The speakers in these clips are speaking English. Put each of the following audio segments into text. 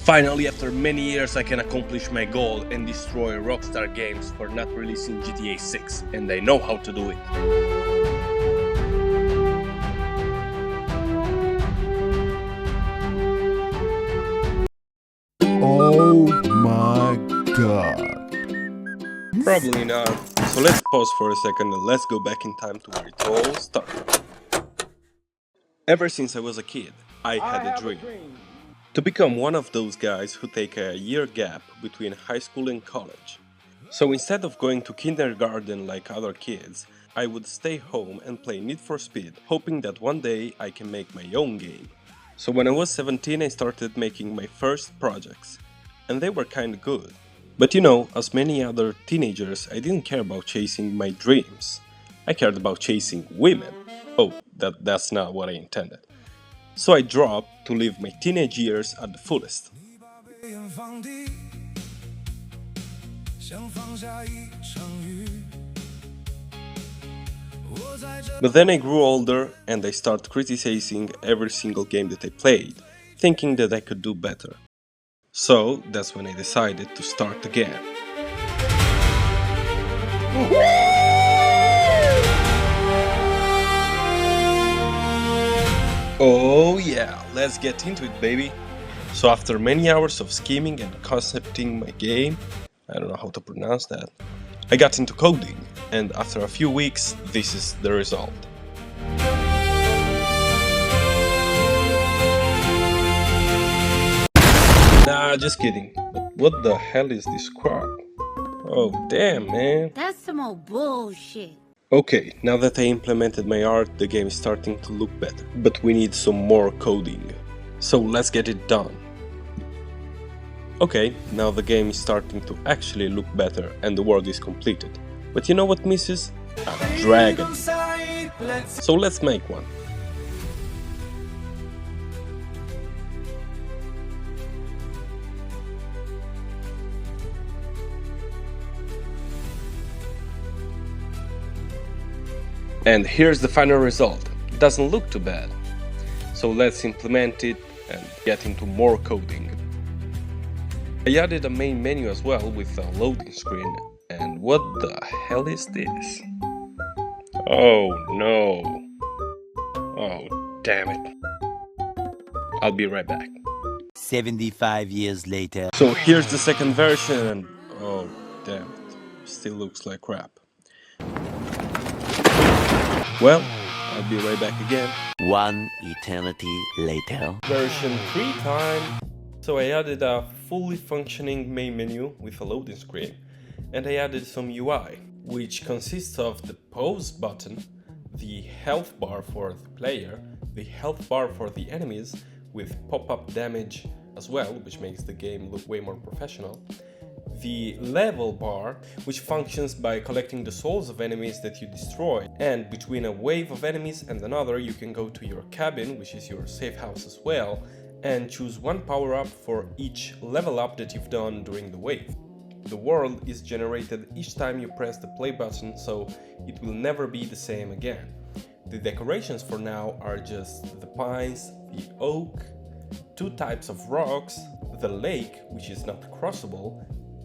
Finally, after many years, I can accomplish my goal and destroy Rockstar Games for not releasing GTA 6, and I know how to do it. Oh my god. Probably not. So let's pause for a second and let's go back in time to where it all started. Ever since I was a kid, I had a dream. To become one of those guys who take a year gap between high school and college. So instead of going to kindergarten like other kids, I would stay home and play Need for Speed, hoping that one day I can make my own game. So when I was 17 I started making my first projects, and they were kinda good. But you know, as many other teenagers, I didn't care about chasing my dreams. I cared about chasing women. Oh, that's not what I intended. So I dropped to live my teenage years at the fullest. But then I grew older and I started criticizing every single game that I played, thinking that I could do better. So that's when I decided to start again. Oh yeah, let's get into it, baby. So after many hours of scheming and concepting my game, I don't know how to pronounce that, I got into coding, and after a few weeks, this is the result. Nah, just kidding. But what the hell is this crap? Oh damn, man. That's some old bullshit. Okay, now that I implemented my art, the game is starting to look better. But we need some more coding. So let's get it done. Okay, now the game is starting to actually look better and the world is completed. But you know what misses? A dragon. So let's make one. And here's the final result. Doesn't look too bad. So let's implement it and get into more coding. I added a main menu as well with a loading screen. And what the hell is this? Oh no. Oh damn it. I'll be right back. 75 years later. So here's the second version and oh damn it. Still looks like crap. Well, I'll be right back again. One eternity later. Version 3 time. So I added a fully functioning main menu with a loading screen, and I added some UI, which consists of the pause button, the health bar for the player, the health bar for the enemies with pop-up damage as well, which makes the game look way more professional, the level bar, which functions by collecting the souls of enemies that you destroy, and between a wave of enemies and another you can go to your cabin, which is your safe house as well, and choose one power-up for each level up that you've done during the wave. The world is generated each time you press the play button, so it will never be the same again. The decorations for now are just the pines, the oak, two types of rocks, the lake, which is not crossable,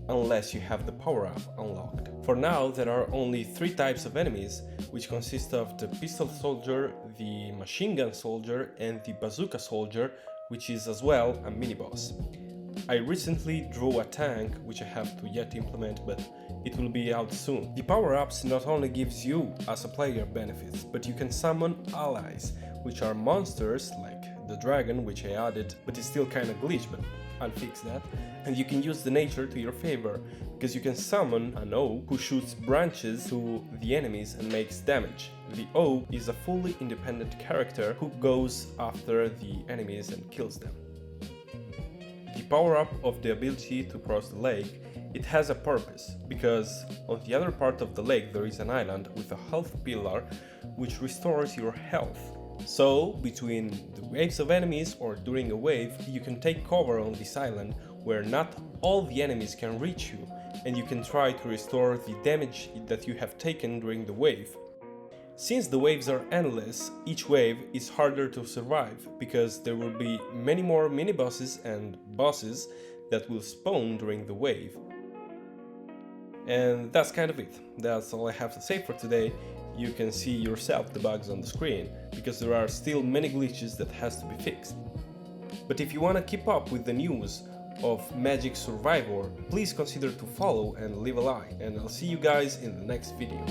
unless you have the power-up unlocked. For now, there are only three types of enemies, which consist of the pistol soldier, the machine gun soldier, and the bazooka soldier, which is as well a mini-boss. I recently drew a tank, which I have to yet implement, but it will be out soon. The power-ups not only gives you as a player benefits, but you can summon allies, which are monsters like the dragon, which I added, but it's still kinda glitched, but I'll fix that. And you can use the nature to your favor, because you can summon an oak who shoots branches to the enemies and makes damage. The oak is a fully independent character who goes after the enemies and kills them. The power-up of the ability to cross the lake, it has a purpose, because on the other part of the lake there is an island with a health pillar which restores your health. So, between the waves of enemies or during a wave, you can take cover on this island where not all the enemies can reach you, and you can try to restore the damage that you have taken during the wave. Since the waves are endless, each wave is harder to survive because there will be many more mini-bosses and bosses that will spawn during the wave. And that's kind of it. That's all I have to say for today. You can see yourself the bugs on the screen, because there are still many glitches that has to be fixed. But if you want to keep up with the news of Magic Survivor, please consider to follow and leave a like, and I'll see you guys in the next video.